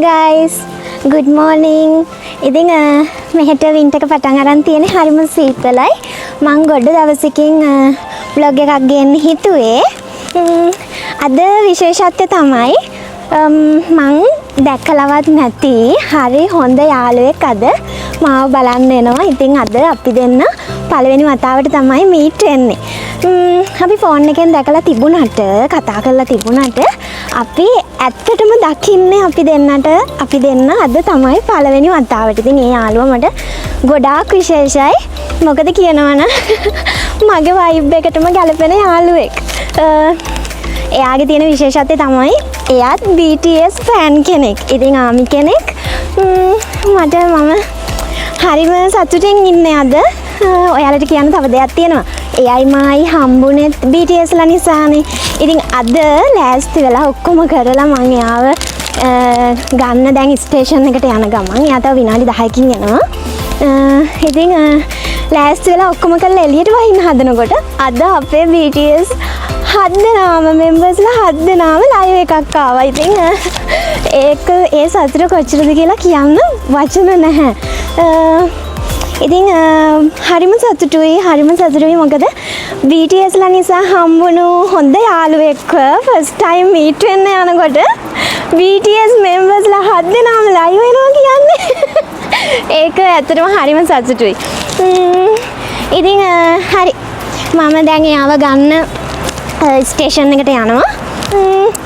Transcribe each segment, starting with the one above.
guys, good morning. ඉතින් මෙහෙට winter එක පටන් අරන් තියෙන්නේ හරිම සීතලයි. මම ගොඩ දවසකින් vlog එකක් ගන්න හිතුවේ. අද විශේෂත්වය තමයි මම දැකලවත් නැති හරි හොඳ යාළුවෙක් අද මාව බලන්න එනවා. ඉතින් අද අපි දෙන්න පළවෙනි වතාවට තමයි මීට් වෙන්නේ. අපි ෆෝන් එකෙන් දැකලා තිබුණාට කතා කරලා තිබුණාට අපි ඇත්තටම දකින්නේ අපි දෙන්න අද තමයි පළවෙනි වතාවට. ඉතින් ඒ යාළුවා මට ගොඩාක් විශේෂයි. මොකද කියනවනම් මගේ වයිබ් එකටම ගැලපෙන යාළුවෙක්. එයාගේ තියෙන විශේෂත්වය තමයි එයාත් BTS ෆෑන් කෙනෙක්. ඉතින් ආමි කෙනෙක්. මම හරිම සතුටින් ඉන්නේ අද. ඔයාලට කියන්න තව දෙයක් තියෙනවා. එයයි මායි හම්බුනේත් BTS ලා නිසානේ. ඉතින් අද ලෑස්ති වෙලා ඔක්කොම කරලා මම යාව ගන්න දැන් ස්ටේෂන් එකට යන ගමන්. එයා තව විනාඩි 10කින් එනවා. ඉතින් ලෑස්ති වෙලා ඔක්කොම කරලා එළියට වහින්න හදනකොට අද අපේ BTS 7 දෙනාම මෙම්බර්ස්ලා 7 දෙනාම ලයිව් එකක් ආවා. ඉතින් ඒ සතුට කොච්චරද කියලා කියන්න වචන නැහැ. ඉතින් හරිම සතුටුයි මොකද BTS ලා නිසා හම්බුණු හොඳ යාළුවෙක්ව ෆස්ට් ටයිම් මීට් වෙන්න යනකොට BTS මෙම්බර්ස් ලා 7 දෙනාම ලයිව් වෙනවා කියන්නේ ඒක ඇත්තටම හරිම සතුටුයි. ඉතින් හරි මම දැන් එයාව ගන්න ස්ටේෂන් එකට යනවා.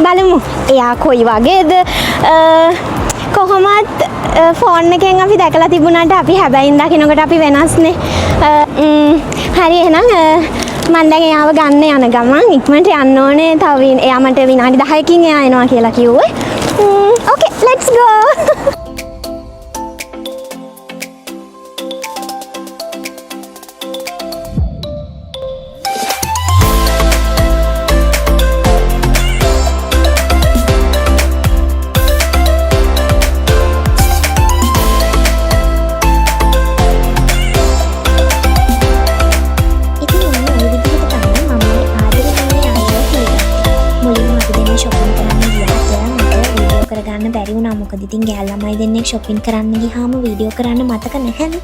බලමු එයා කොයි වගේද. කොහොමත් ෆෝන් එකෙන් අපි දැකලා තිබුණාට අපි හැබැයින් දකින්නකොට අපි වෙනස්නේ. හරි එහෙනම් මම දැන් එයාව ගන්න යන ගමන් ඉක්මනට යන්න ඕනේ. තව එයා මට විනාඩි 10කින් එයා එනවා කියලා කිව්වේ. ඕකේ let's go. මොකද ඉතින් ගෑල් ළමයි දෙන්නෙක් shopping කරන්න ගියාම වීඩියෝ කරන්න මතක නැහැනේ.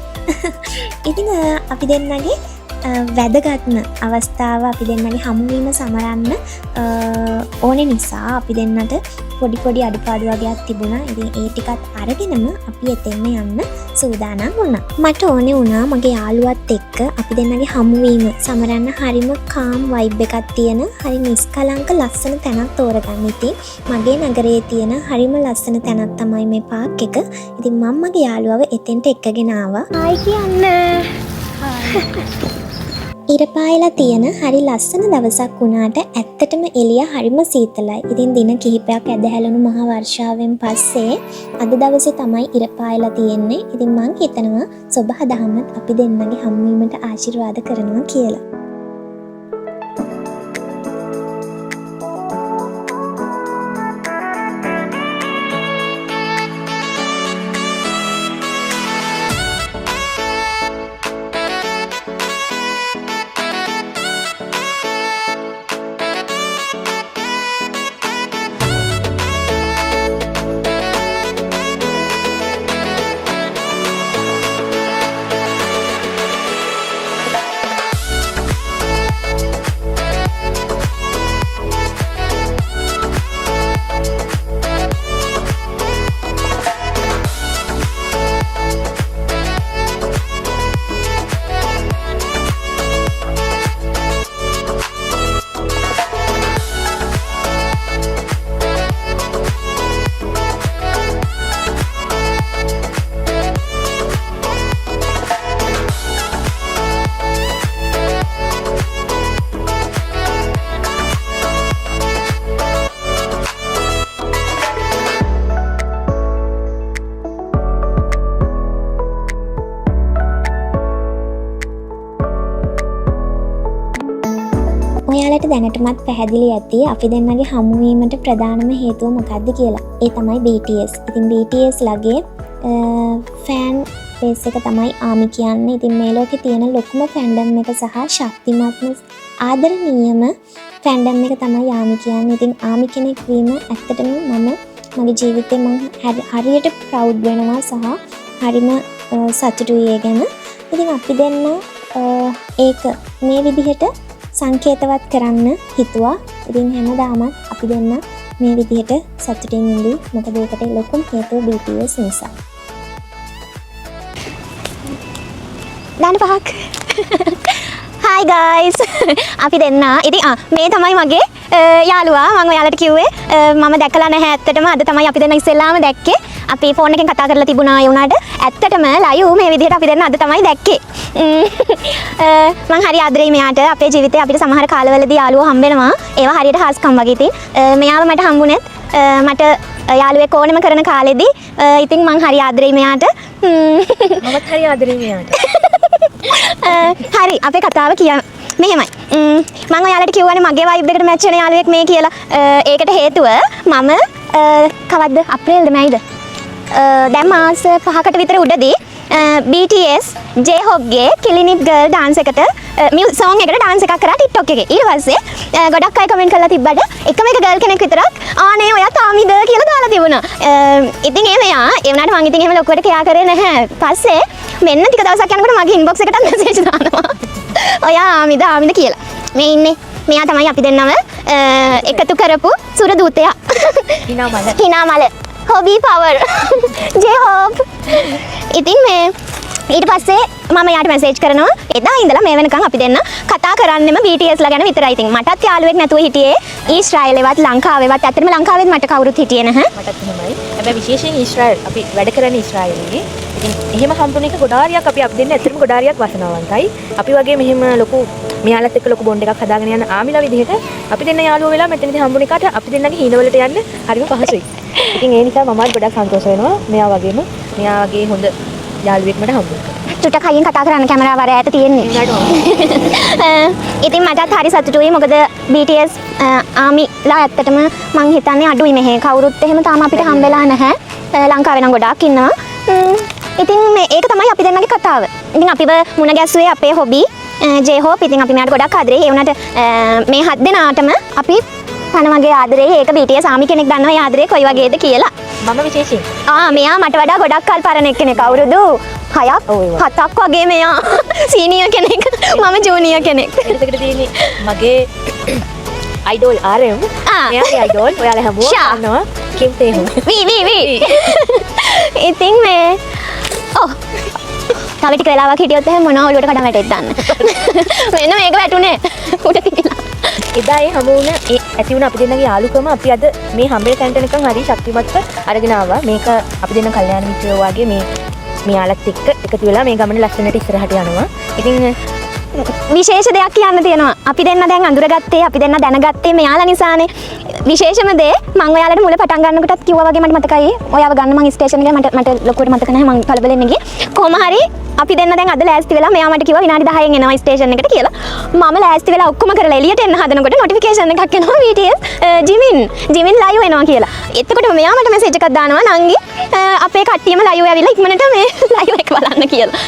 ඉතින් අපි දෙන්නගේ වැදගත්ම අවස්ථාව අපි දෙන්නගේ හමුවීම සමරන්න ඕනේ නිසා අපි දෙන්නට පොඩි අඩුපාඩු වගේක් තිබුණා. ඉතින් ඒ ටිකත් අරගෙනම අපි එතෙන්න යන්න සූදානම් වුණා. මට ඕනේ වුණා මගේ යාළුවත් එක්ක අපි දෙන්නගේ හමුවීම සමරන්න හරිම කාම් වයිබ් එකක් තියෙන හරි නිස්කලංක ලස්සන තැනක් තෝරගන්න. ඉතින් මගේ නගරයේ තියෙන හරිම ලස්සන තැනක් තමයි මේ පාක් එක. ඉතින් මම මගේ යාළුවව එතෙන්ට එක්කගෙන ආවා. හායි කියන්න. ඉර පායලා තියෙන හරි ලස්සන දවසක් වුණාට ඇත්තටම එළිය හරිම සීතලයි. ඉතින් දින කිහිපයක් ඇදහැළුණු මහ වර්ෂාවෙන් පස්සේ අද දවසේ තමයි ඉර පායලා තියෙන්නේ. ඉතින් මං හිතනවා සබහ දහමත් අපි දෙන්නගේ හම්බවීමට ආශිර්වාද කරනවා කියලා. ඔයාලට දැනටමත් පැහැදිලි ඇති අපි දෙන්නගේ හමුවීමට ප්‍රධානම හේතුව මොකක්ද කියලා. ඒ තමයි BTS. ඉතින් BTS ලගේ ෆෑන් බේස් එක තමයි ආමි කියන්නේ. ඉතින් මේ ලෝකේ තියෙන ලොකුම ෆැන්ඩම් එක සහ ශක්තිමත්ම ආදරණීයම ෆැන්ඩම් එක තමයි ආමි කියන්නේ. ඉතින් ආමි කෙනෙක් වීම ඇත්තටම මම මගේ ජීවිතේ මම හරියට ප්‍රවුඩ් වෙනවා සහ හරිම සතුටුයි ඒ ගැන. ඉතින් අපි දෙන්න ඒක මේ විදිහට සංකේතවත් කරන්න හිතුවා. ඉතින් හැමදාමත් අපි දෙන්න මේ විදිහට සතුටින් ඉඳි. මොකද ඒකට ලොකුම හේතුව BTS නිසා. දාන්න පහක්. Hi guys. අපි දෙන්න. ඉතින් මේ තමයි මගේ යාළුවා. මම ඔයාලට කිව්වේ මම දැකලා නැහැ ඇත්තටම. අද තමයි අපි දෙන්න ඉස්සෙල්ලාම දැක්කේ. අපි ෆෝන් එකෙන් කතා කරලා තිබුණා ඒ උනාට. ඇත්තටම ලයිව් මේ විදිහට අපි දෙන්න අද තමයි දැක්කේ. මං හරි ආදරෙයි මෙයාට. අපේ ජීවිතේ අපිට සමහර කාලවලදී යාළුවෝ හම්බ වෙනවා. ඒවා හරියට හාස්කම් වගේ. ඉතින් මෙයාව මට හම්බුනේත් මට යාළුවෙක් ඕනෙම කරන කාලෙදී. ඉතින් මං හරි ආදරෙයි මෙයාට. මමත් හරි ආදරෙයි මෙයාට. හරි අපේ කතාව කියන්න මෙහෙමයි. මම ඔයාලට කියවනේ මගේ වයිබ් එකට මැච් වෙන යාළුවෙක් මේ කියලා. ඒකට හේතුව මම කවද්ද අප්‍රේල්ද මැයිද? දැන් මාස 5කට විතර උඩදී BTS J-Hope ගේ Killing It Girl dance එකට song එකට dance එකක් කරා TikTok එකේ. ඊට පස්සේ ගොඩක් අය කමෙන්ට් කරලා තිබ්බට එකම එක ගර්ල් කෙනෙක් විතරක් ආනේ ඔයා තාමිද කියලා දාලා තිබුණා. ඉතින් මෙයා ඒ වුණාට මං ඉතින් එහෙම ලොකුවට කියා කරේ නැහැ. පස්සේ මෙන්න ටික දවසක් යනකොට මගේ ඉන්බොක්ස් එකට මැසේජ් දානවා. ඔයා ආමිද කියලා. මේ ඉන්නේ. මෙයා තමයි අපි දෙන්නම එකතු කරපු සුර දූතයා. හිනාමල. Hobby power. J-Hope. ඉතින් මේ ඊට පස්සේ මම යාට මැසේජ් කරනවා. එදා ඉඳලා මේ වෙනකන් අපි දෙන්න කතා කරන්නෙම BTS ලා ගැන විතරයි. ඉතින් මටත් යාළුවෙක් නැතුව හිටියේ ඊශ්‍රායලෙවත් ලංකාවේවත්. ඇත්තටම ලංකාවෙත් මට කවුරුත් හිටියේ නැහැ. මටත් එහෙමයි. හැබැයි විශේෂයෙන් ඊශ්‍රායල් අපි වැඩ කරන්නේ ඊශ්‍රායලෙදී. ඉතින් එහෙම හම්බුන එක ගොඩාරියක් අපි දෙන්න ඇත්තටම ගොඩාරියක් වාසනාවන්තයි. අපි වගේ මෙහෙම ලොකු මෙයාලත් එක්ක ලොකු බොන්ඩ් එකක් හදාගෙන යන ආමිලා විදිහට අපි දෙන්න යාළුවෝ වෙලා මෙතනදී හම්බුන එකට අපි දෙන්නගේ හීනවලට යන්න හරිම පහසුයි. ඉතින් ඒ නිසා මමත් ගොඩක් සතුටු වෙනවා මෙයා වගේ හොඳ යාළුවෙක් මට හම්බුනා. චුට්ටක් අයියෙන් කතා කරන්න කැමරාව අර ඈත තියෙන්නේ. ඉතින් මටත් හරි සතුටුයි. මොකද BTS ආමිලා ඇත්තටම මං හිතන්නේ අඩුයි මෙහෙ. කවුරුත් එහෙම තාම අපිට හම්බෙලා නැහැ. ලංකාවේ නම් ගොඩාක් ඉන්නවා. ඉතින් ඒක තමයි අපි දෙන්නගේ කතාව. ඉතින් අපිව මුණ ගැස්සුවේ අපේ හොබි J-Hope. ඉතින් අපි මෙයාට ගොඩක් ආදරෙයි. ඒ වුණාට මේ 7 දෙනාටම අපි පණ වගේ ආදරෙයි. ඒක BTS ආමි කෙනෙක් දන්නවා ඒ ආදරේ කොයි වගේද කියලා. මම විශේෂයෙන් මෙයා මට වඩා ගොඩක් කල් පරණ එක්කෙනෙක්. අවුරුදු 7ක් වගේ මෙයා සීනියර් කෙනෙක්. මම ජූනියර් කෙනෙක්. ඒකට තියෙන්නේ මගේ අයිඩෝල් RM. මෙයාගේ අයිඩෝල් ඔයාලා හැමෝම දන්නවා කිම් තේහුන්. වී. ඉතින් මේ තව ටික වෙලාවක් හිටියොත් එහෙනම් මොනවා ඔලුවට කඩම් වැටෙත් දාන්න. මෙන්න මේක වැටුනේ. උඩ තියලා. එදා ඒ හමු වුණ ඒ ඇති වුණ අපි දෙන්නගේ යාළුකම අපි අද මේ හම්බෙල තැනට නිකන් හරි ශක්තිමත්ව අරගෙන ආවා. මේක අපි දෙන්න කල්යාණ මිත්‍රයෝ වගේ මෙයාලත් එක්ක එකතු වෙලා මේ ගමන ලස්සනට ඉස්සරහට යනවා. ඉතින් විශේෂ දෙයක් කියන්න තියෙනවා. අපි දෙන්න දැන් අඳුරගත්තේ අපි දෙන්න දැනගත්තේ මෙයාලා නිසානේ. විශේෂම දේ මම ඔයාලට මුල පටන් ගන්නකොටත් කිව්වා වගේ මට මතකයි. ඔයාව ගන්න මම ස්ටේෂන් එකේ මට ලොකුවට මතක නැහැ. මම කලබලෙන් ගියේ. කොහොම හරි අපි දෙන්න දැන් අද ලෑස්ති වෙලා මෙයා මට කිව්වා විනාඩි 10න් එනවා ස්ටේෂන් එකට කියලා. මම ලෑස්ති වෙලා ඔක්කොම කරලා එළියට එන්න හදනකොට නොටිෆිකේෂන් එකක් එනවා BTS ජිමින් ලයිව් වෙනවා කියලා. එතකොට මෙයා මට මැසේජ් එකක් දානවා නංගි අපේ කට්ටියම ලයිව් ඇවිල්ලා ඉක්මනට මේ ලයිව් එක බලන්න කියලා.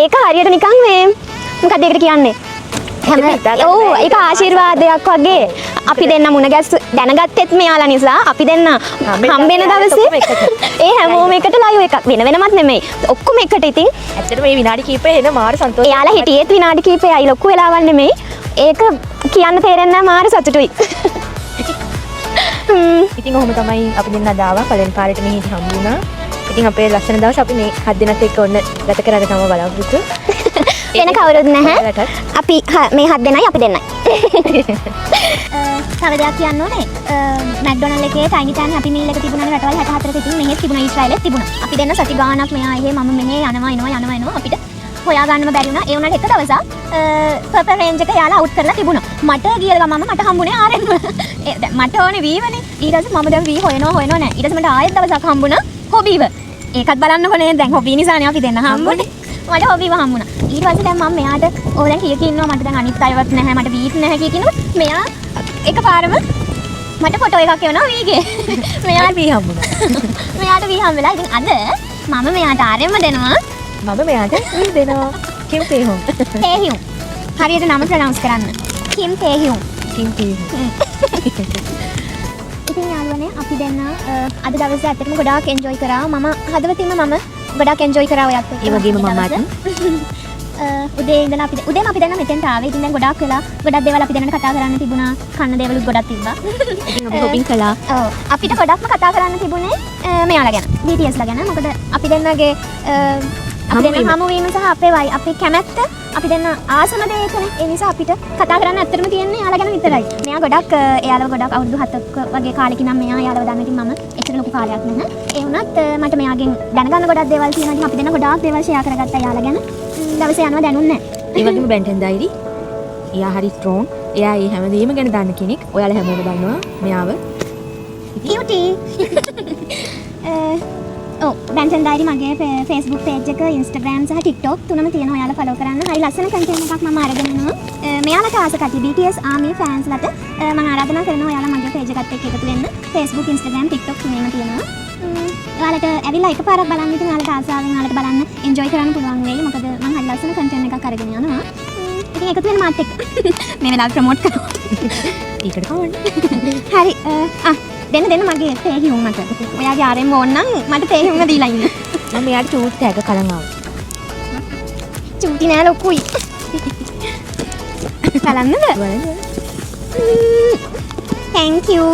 ඒක හරියට නිකන් මේ මොකක්ද ඒකට කියන්නේ? ඒක ආශිර්වාදයක් වගේ. අපි දෙන්න මුණ ගැස් දැනගත්තෙත් මෙයාලා නිසා අපි දෙන්න හම්බෙන දවසේ ඒ හැමෝම එකට ලයිව් එකක් වෙන වෙනමත් නෙමෙයි. ඔක්කොම එකට ඉතින් ඇත්තටම මේ විනාඩි කිහිපේ එන මාර සන්තෝෂයි. එයාලා හිටියේත් විනාඩි කිහිපෙයි ලොකු වෙලාවක් නෙමෙයි. ඒක කියන්න තේරෙන්නේ නැහැ මාර සතුටුයි. ඉතින් ඔහොම තමයි අපි දෙන්න දාවා පළවෙනි පාරට මෙහි හම්බුණා. ඉතින් අපේ ලස්සන දවස් අපි මේ 7 දිනත් එක්ක ඔන්න ගත කරගෙන තමයි බලාපොරොත්තු. වෙන කවුරුත් නැහැ. අපි මේ 7 දෙනයි අපි දෙන්නයි. තව දෙයක් කියන්න ඕනේ. මැක්ඩොනල්ඩ් එකේ ටයිනි ටෑන් හැපි මීල් එක තිබුණානේ රටවල් 64ක ඉතින් මෙහෙත් තිබුණා ඊශ්‍රායලෙත් තිබුණා. අපි දෙන්න සති ගාණක් මෙයා එහෙ මම මෙහෙ යනවා අපිට හොයා ගන්නම බැරි වුණා. ඒ වුණාට එක දවසක් පර්පල් රේන්ජ් එක යාලා අවුට් කරලා තිබුණා. මට ගිය ගමම මට හම්බුනේ RM. මට ඕනේ වීවනේ. ඊට පස්සේ මම දැන් වී හොයනවා නෑ. ඊට පස්සේ මට ආයෙත් දවසක් හම්බුණා හොබීව. ඒකත් බලන්නකො නේ දැන් හොබී නිසානේ අපි දෙන්න හම්බුනේ. මට හොබීව හම්බුණා. ඊට පස්සේ දැන් මම මෙයාට දැන් කීයක ඉන්නවා මට දැන් අනිත් අයවත් නැහැ මට වීත් නැහැ කියකිනවා. මෙයා එකපාරම මට ෆොටෝ එකක් එවනවා වීගේ. මෙයාට වී හම්බුණා. මෙයාට වී හම්බෙලා ඉතින් අද මම මෙයාට RM දෙනවා. මම මෙයාට වී දෙනවා. කිම් තේහුන්. තේහුන්. හරියට නම ප්‍රොනවුන්ස් කරන්න. කිම් තේහුන්. කිම් තේහුන්. ඉතින් යාළුවනේ අපි දෙන්න අද දවසේ ඇත්තටම ගොඩාක් එන්ජොයි කරා. මම හදවතින්ම ගොඩාක් එන්ජොයි කරා ඔයත් එක්ක. ඒ වගේම මමත්. උදේ ඉඳලා උදේම අපි දැන් මෙතෙන්ට ආවේ. ඉතින් දැන් ගොඩාක් වෙලා ගොඩක් දේවල් අපි දැනට කතා කරන්න තිබුණා. කන්න දේවලුත් ගොඩක් තිබ්බා. ඉතින් අපි හොපින් කළා. ඔව්. අපිට ගොඩක්ම කතා කරන්න තිබුණේ මෙයාලා ගැන. BTS ලා ගැන. මොකද අපි දෙන්නගේ අපි දෙන්න හමුවීම සහ අපේ කැමැත්ත අපි දෙන්න ආසම දෙයකනේ. ඒ නිසා අපිට කතා කරන්න ඇත්තටම තියෙන්නේ එයාලා ගැන විතරයි. මෙයා ගොඩක් එයාලව ගොඩක් අවුරුදු 7ක වගේ කාලෙකින් නම් මෙයා එයාලව දන්න. ඉතින් මම එච්චර ලොකු කාලයක් නැහැ. ඒ වුණත් මට මෙයාගෙන් දැනගන්න ගොඩක් දේවල් තියෙනවා. ඉතින් අපි දෙන්න ගොඩාක් දේවල් ෂෙයා කරගත්තා එයාලා ගැන. දවසේ යනවා දැනුන්නේ නැහැ. ඒ වගේම බෙන්ටන් ඩයරි. එයා හරි ස්ට්‍රෝං. එයා මේ හැමදේම ගැන දන්න කෙනෙක්. ඔයාලා හැමෝම දන්නවා මෙයාව. cutie. බැන්ටන් ඩයරි මගේ Facebook page එක, Instagram සහ TikTok තුනම තියෙනවා. ඔයාලා follow කරන්න. හරි ලස්සන content එකක් මම අරගෙන එනවා. මෙයාලට ආස කටි BTS ARMY fans ලට මම ආරාධනා කරනවා ඔයාලා මගේ page එකත් එක්ක එකතු වෙන්න. Facebook, Instagram, TikTok තුනේම තියෙනවා. ඔයාලට ඇවිල්ලා එකපාරක් බලන්න. ඉතින් ඔයාලට ආසාවෙන් ඔයාලට බලන්න enjoy කරන්න පුළුවන් වෙයි. මොකද මම හරි ලස්සන content එකක් අරගෙන යනවා. ඉතින් එකතු වෙන්න මාත් එක්ක. මේ වෙලාවට promote කරනවා. ඊකට කවන්න. හරි. දෙන්න මගේ තේහිුම් මට. ඔයාගේ ආරෙම් ඕන නම් මට තේහිුම්ම දීලා ඉන්න. මම මෙයාට චූට් තෑග කලන් ආවා. චූටි නෑ ලොකුයි. බලන්නද? Thank you.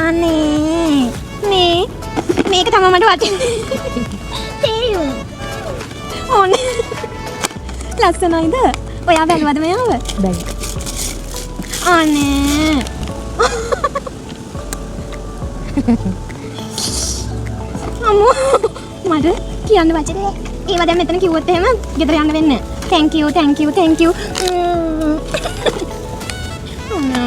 අනේ මේක තමයි මට වටින්නේ. තේයුම්. ඕනේ. ලස්සනයිද? ඔයා බැලුවද මෙයාව? බැලුවා. අනේ. අම්මෝ මට කියන්න වචනේ. ඒව දැන් මෙතන කිව්වොත් එහෙම ගෙදර යන්න වෙන්නේ නැහැ. Thank you. Oh no.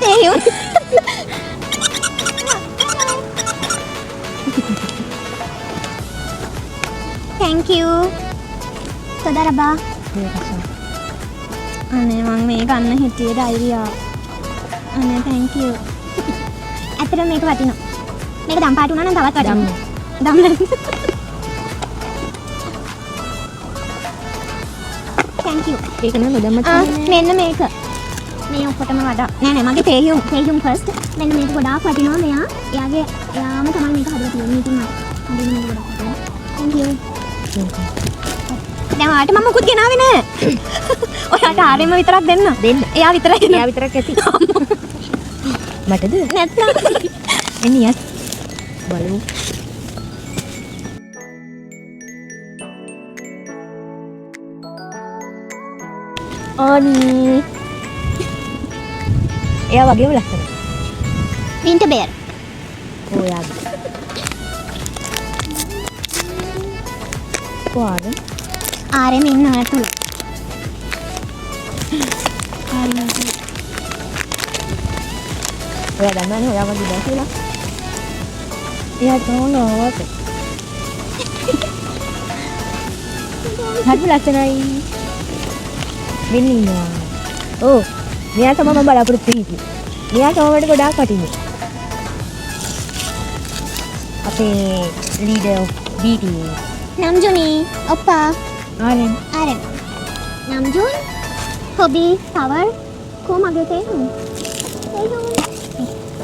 තේහිුම්. Thank you. තොදරබා. අනේ මම මේ ගන්න හිටියේ ඩයරියා. අනේ thank you. ඇත්තටම මේක වටිනවා. මේක දම් පාට උනා නම් තවත් වටිනවා. දම් thank you. ඒක නේද මදම්ම මෙන්න මේක. මේ ඔක්කොටම වඩා නෑ මගේ තේහිුම් first. මෙන්න මේක ගොඩාක් වටිනවා. එයාම තමයි මේක හදලා තියෙන්නේ. ඉතින් මට හදින්න මේක ගොඩාක් වටිනවා. thank you. දැන් ඔයාලට මම මොකුත් ගෙනාවේ නෑ. ඔයාලට ආරෙම විතරක් දෙන්න. එයා විතරක් ඇති. මටද? නැත්නම් එනියස්. බලමු. අනී. එයා වගේම ලස්සනයි. winter bear. ඔයාගේ. කොහොමද? ආරෙම ඉන්න ඇතුළ. ඔයා දන්නවනේ ඔයා වගේ දැන් කියලා. එයා තෝනවත්. හරි ලස්සනයි. වෙන්න ඉන්නවා. ඔව්. මෙයා තමයි මම බලාපොරොත්තු වෙන්නේ. මෙයා තමයි ගොඩාක් වටින්නේ. අපේ leader of BTS. Namjoon oppa. ආරෙන්. Namjoon hobby power ko mage තේරුම්. තේරුම්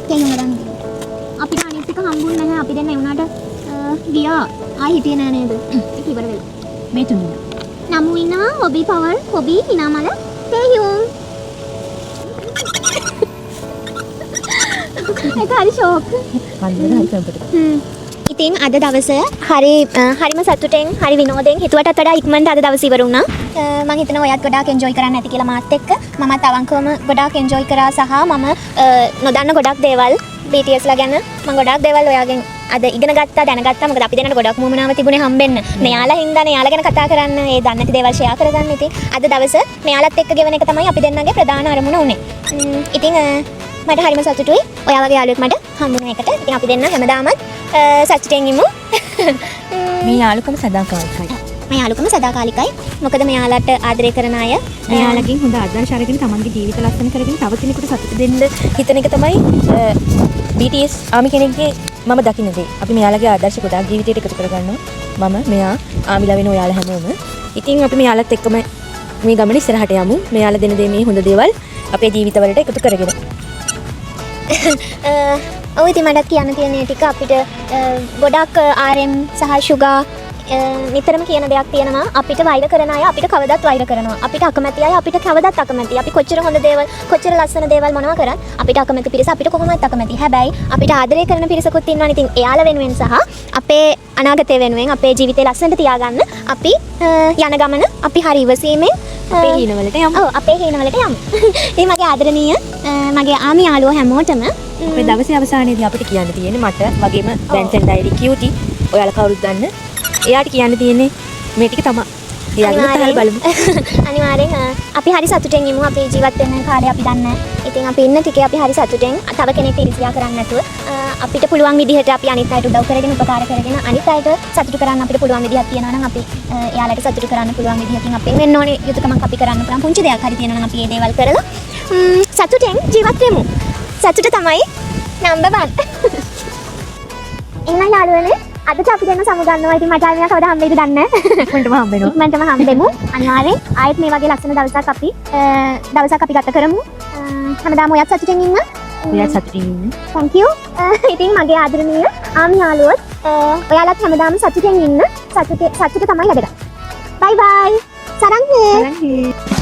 ගන්න. අපිට අනිත් එක හම්බුනේ නැහැ. අපි දැන් ඒ උනාට ගියා. ආයි හිටියේ නෑ නේද? ඒක ඉවර වෙලා. මේ තුනේ. නමු ඉන්නවා hobby power hobby හිනාමල තේරුම්. ඒක හරි ෂෝක්. කන්දර හරි කම්පියුටර්. ඉතින් අද දවස හරිම සතුටෙන් හරි විනෝදයෙන් හිතුවටත් වඩා ඉක්මනට අද දවස ඉවර වුණා. මම හිතනවා ඔයත් ගොඩාක් එන්ජොයි කරන්න ඇති කියලා මාත් එක්ක. මමත් අවංකවම ගොඩාක් එන්ජොයි කරා සහ මම නොදන්න ගොඩක් දේවල් BTS ලා ගැන මම ගොඩාක් දේවල් ඔයාගෙන් අද ඉගෙන ගත්තා දැනගත්තා. මොකද අපි දෙන්නට ගොඩක් මුමනාව තිබුණේ හම්බෙන්න. මෙයාලා හින්දානේ යාලා ගැන කතා කරන්න, ඒ දන්නේ නැති දේවල් ෂෙයා කරගන්න. ඉතින් අද දවස මෙයාලත් එක්ක ගෙවන එක තමයි අපි දෙන්නගේ ප්‍රධාන අරමුණ උනේ. ඉතින් මට හරිම සතුටුයි. ඔයා වගේ යාළුවෙක් මට හම්බුන එකට. ඉතින් අපි දෙන්න හැමදාමත් සතුටෙන් ඉමු. මේ යාළුකම සදාකාලිකයි. මේ යාළුකම සදාකාලිකයි. මොකද මෙයාලට ආදරය කරන අය මෙයාලගෙන් හොඳ ආදර්ශ අරගෙන තමන්ගේ ජීවිත ලස්සන කරගෙන තව කෙනෙකුට සතුට දෙන්න හිතන එක තමයි BTS ආමි කෙනෙක්ගේ මම දකින්න දේ. අපි මෙයාලගේ ආදර්ශ ගොඩාක් ජීවිතයට එකතු කරගන්නවා. මම මෙයා ආමිලා වෙන ඔයාලා හැමෝම. ඉතින් අපි මෙයාලත් එක්කම මේ ගමන ඉස්සරහට යමු. මෙයාලා දෙන දේ මේ හොඳ දේවල් අපේ ජීවිතවලට එකතු කරගෙන. ඔව් ඉතින් මටත් කියන්න තියෙන ටික අපිට ගොඩක් RM සහ සුගා නිතරම කියන දෙයක් තියෙනවා අපිට වෛර කරන අය අපිට කවදත් වෛර කරනවා අපිට අකමැති අය අපිට කවදත් අකමැති අපි කොච්චර හොඳ දේවල් කොච්චර ලස්සන දේවල් මොනවා කරත් අපිට අකමැති පිරිස අපිට කොහොමවත් අකමැති හැබැයි අපිට ආදරය කරන පිරිසකුත් ඉන්නවනේ ඉතින් එයාලා වෙනුවෙන් සහ අපේ අනාගතය වෙනුවෙන් අපේ ජීවිතේ ලස්සනට තියාගන්න අපි යන ගමන අපි හරි ඉවසීමෙන් අපේ හීනවලට යමු. ඔව් අපේ හීනවලට යමු. ඉතින් මගේ ආදරණීය මගේ ආමි යාළුවෝ හැමෝටම අපේ දවසේ අවසානයේදී අපිට කියන්න තියෙන්නේ මට වගේම වැන්සන් ඩයරි කියුටි ඔයාලා කවුරුත් දන්න එයාට කියන්න තියෙන්නේ මේ ටික තමයි. එයාගෙන් තහල් බලමු. අනිවාර්යෙන් අපි හරි සතුටෙන් ඉමු අපේ ජීවත් වෙන කාලය අපි දන්නේ. ඉතින් අපි ඉන්න ටිකේ අපි හරි සතුටෙන් තව කෙනෙක්ට ඉරිසියා කරන්නේ නැතුව අපිට පුළුවන් විදිහට අපි අනිත් අයට උදව් කරගෙන උපකාර කරගෙන අනිත් අයට සතුටු කරන්න අපිට පුළුවන් විදිහක් තියෙනවා නම් අපි එයාලට සතුටු කරන්න පුළුවන් විදිහකින් අපේ වෙන්න ඕනේ යුතුයකමක් අපි කරන්න පුළුවන් පුංචි දෙයක් හරි තියෙනවා නම් අපි මේ දේවල් කරලා සතුටෙන් ජීවත් වෙමු. සතුට තමයි නම්බර් 1. එහෙනම් යාළුවනේ අදට අපි දෙන්න සමුගන්නවා. ඉතින් මට ආයෙත් කවදා හම්බෙයිද දන්නේ නැහැ. ඉක්මනටම හම්බෙනවා. ඉක්මනටම හම්බෙමු. අනිවාර්යෙන් ආයෙත් මේ වගේ ලස්සන දවසක් අපි ගත කරමු. හැමදාම ඔයත් සතුටින් ඉන්න. ඔයාත් සතුටින් ඉන්න. Thank you. ඉතින් මගේ ආදරණීය ආමි යාළුවොත් ඔයාලත් හැමදාම සතුටින් ඉන්න. සතුට තමයි වැඩගත්. Bye bye. සරංගේ.